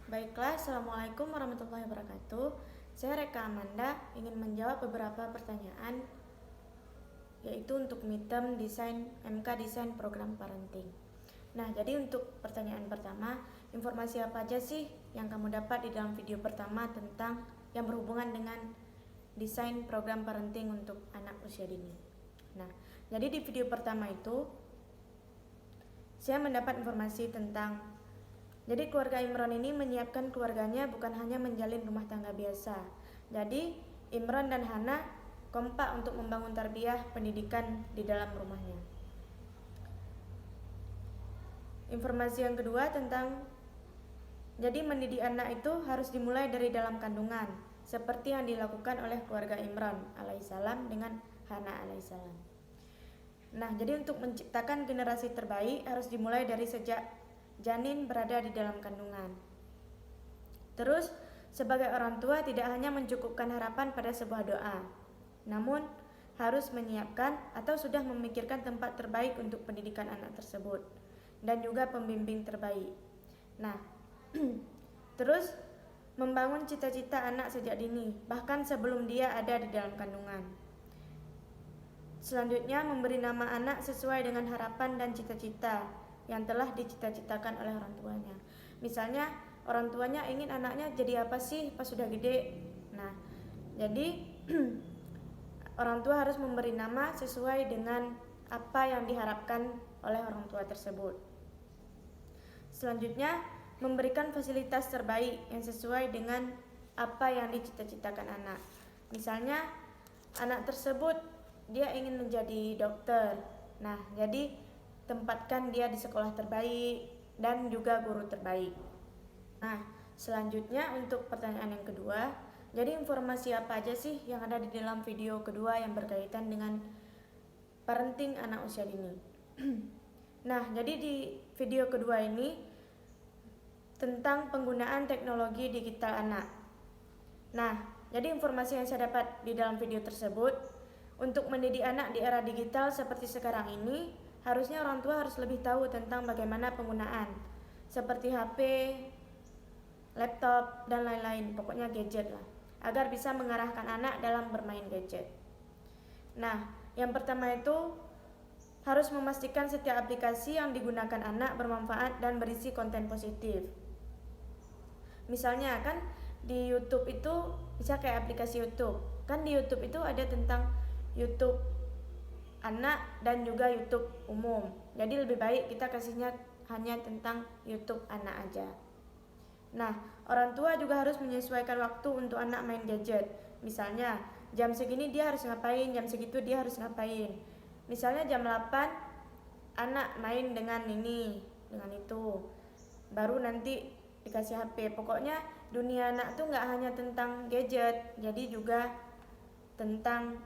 Baiklah, Assalamualaikum warahmatullahi wabarakatuh. Saya Reka Amanda ingin menjawab beberapa pertanyaan, yaitu untuk midterm desain MK Desain Program Parenting. Nah, jadi untuk pertanyaan pertama, informasi apa aja sih yang kamu dapat di dalam video pertama tentang yang berhubungan dengan desain program parenting untuk anak usia dini? Nah, jadi di video pertama itu saya mendapat informasi tentang jadi keluarga Imron ini menyiapkan keluarganya bukan hanya menjalin rumah tangga biasa. Jadi Imron dan Hana kompak untuk membangun tarbiyah pendidikan di dalam rumahnya. Informasi yang kedua tentang jadi mendidik anak itu harus dimulai dari dalam kandungan, seperti yang dilakukan oleh keluarga Imron alaihissalam dengan Hana alaihissalam. Nah, jadi untuk menciptakan generasi terbaik harus dimulai dari sejak janin berada di dalam kandungan. Terus, sebagai orang tua tidak hanya mencukupkan harapan pada sebuah doa, namun harus menyiapkan atau sudah memikirkan tempat terbaik untuk pendidikan anak tersebut dan juga pembimbing terbaik. Nah, terus membangun cita-cita anak sejak dini, bahkan sebelum dia ada di dalam kandungan. Selanjutnya, memberi nama anak sesuai dengan harapan dan cita-cita yang telah dicita-citakan oleh orang tuanya. Misalnya, orang tuanya ingin anaknya jadi apa sih pas sudah gede. Nah, jadi orang tua harus memberi nama sesuai dengan apa yang diharapkan oleh orang tua tersebut. Selanjutnya, memberikan fasilitas terbaik yang sesuai dengan apa yang dicita-citakan anak. Misalnya, anak tersebut dia ingin menjadi dokter. Nah, jadi tempatkan dia di sekolah terbaik dan juga guru terbaik. Nah, selanjutnya untuk pertanyaan yang kedua, jadi informasi apa aja sih yang ada di dalam video kedua yang berkaitan dengan parenting anak usia dini? Nah, jadi di video kedua ini tentang penggunaan teknologi digital anak. Nah, jadi informasi yang saya dapat di dalam video tersebut, untuk mendidik anak di era digital seperti sekarang ini, harusnya orang tua harus lebih tahu tentang bagaimana penggunaan, seperti HP, laptop, dan lain-lain, pokoknya gadget lah, agar bisa mengarahkan anak dalam bermain gadget. Nah, yang pertama itu harus memastikan setiap aplikasi yang digunakan anak bermanfaat dan berisi konten positif. Misalnya kan di YouTube itu bisa kayak aplikasi YouTube. Kan di YouTube itu ada tentang YouTube anak dan juga YouTube umum. Jadi lebih baik kita kasihnya hanya tentang YouTube anak aja. Nah, orang tua juga harus menyesuaikan waktu untuk anak main gadget. Misalnya, jam segini dia harus ngapain, jam segitu dia harus ngapain. Misalnya jam 8 anak main dengan ini, dengan itu. Baru nanti dikasih HP. Pokoknya dunia anak tuh nggak hanya tentang gadget, jadi juga tentang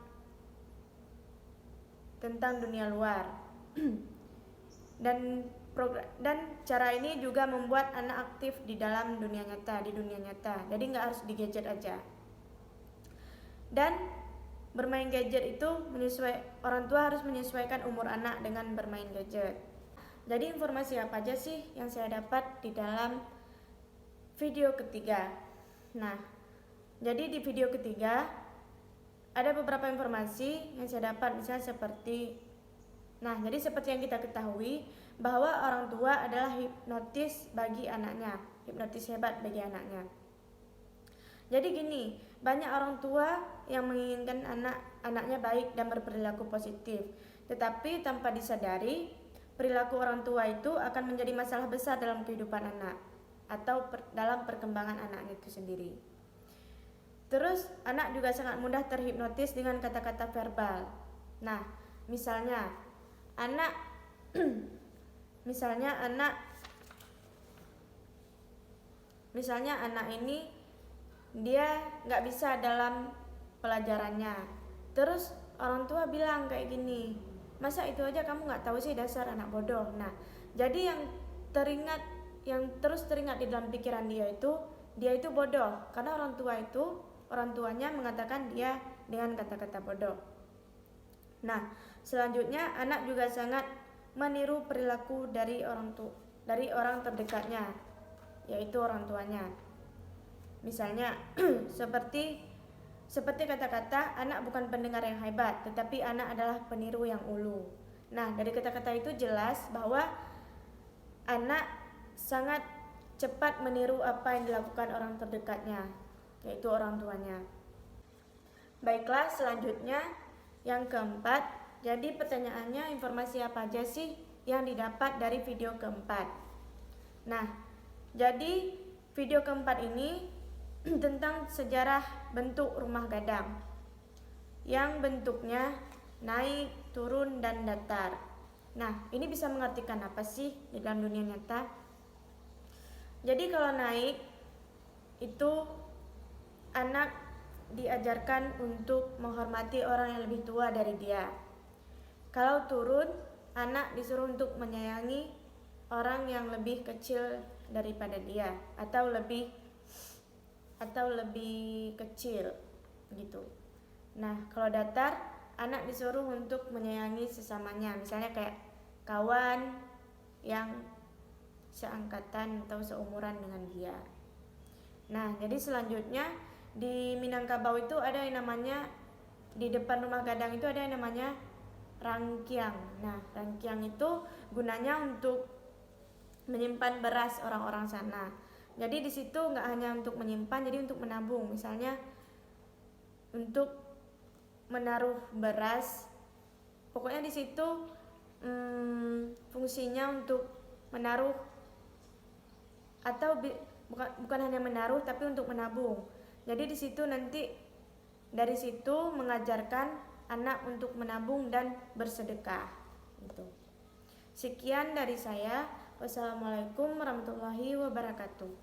dunia luar. dan cara ini juga membuat anak aktif di dalam dunia nyata, jadi nggak harus di gadget aja. Dan bermain gadget itu orang tua harus menyesuaikan umur anak dengan bermain gadget. Jadi informasi apa aja sih yang saya dapat di dalam video ketiga? Nah, jadi di video ketiga ada beberapa informasi yang saya dapat, misalnya seperti jadi seperti yang kita ketahui bahwa orang tua adalah hipnotis bagi anaknya, hipnotis hebat bagi anaknya. Jadi gini, banyak orang tua yang menginginkan anaknya baik dan berperilaku positif, tetapi tanpa disadari, perilaku orang tua itu akan menjadi masalah besar dalam kehidupan anak atau dalam perkembangan anaknya itu sendiri. Terus anak juga sangat mudah terhipnotis dengan kata-kata verbal. Nah, misalnya anak ini dia nggak bisa dalam pelajarannya. Terus orang tua bilang kayak gini, masa itu aja kamu nggak tahu sih, dasar anak bodoh. Nah, jadi yang terus teringat di dalam pikiran dia itu bodoh karena orang tuanya mengatakan dia dengan kata-kata bodoh. Nah, selanjutnya anak juga sangat meniru perilaku dari orang terdekatnya, yaitu orang tuanya. Misalnya seperti kata-kata anak bukan pendengar yang hebat, tetapi anak adalah peniru yang ulu. Nah, dari kata-kata itu jelas bahwa anak sangat cepat meniru apa yang dilakukan orang terdekatnya, yaitu orang tuanya. Baiklah, selanjutnya yang keempat. Jadi pertanyaannya, informasi apa aja sih yang didapat dari video keempat? Nah, jadi video keempat ini tentang sejarah bentuk rumah gadang yang bentuknya naik, turun, dan datar. Nah, ini bisa mengartikan apa sih di dalam dunia nyata? Jadi kalau naik itu anak diajarkan untuk menghormati orang yang lebih tua dari dia. Kalau turun, anak disuruh untuk menyayangi orang yang lebih kecil daripada dia atau lebih kecil gitu. Nah, kalau datar, anak disuruh untuk menyayangi sesamanya, misalnya kayak kawan yang seangkatan atau seumuran dengan dia. Nah, jadi selanjutnya di Minangkabau itu ada yang namanya, di depan rumah gadang itu ada yang namanya rangkiang. Nah, rangkiang itu gunanya untuk menyimpan beras orang-orang sana. Jadi di situ nggak hanya untuk menyimpan, jadi untuk menabung. Misalnya untuk menaruh beras. Pokoknya di situ fungsinya untuk menaruh atau bukan hanya menaruh tapi untuk menabung. Jadi di situ nanti dari situ mengajarkan anak untuk menabung dan bersedekah. Gitu. Sekian dari saya. Wassalamualaikum warahmatullahi wabarakatuh.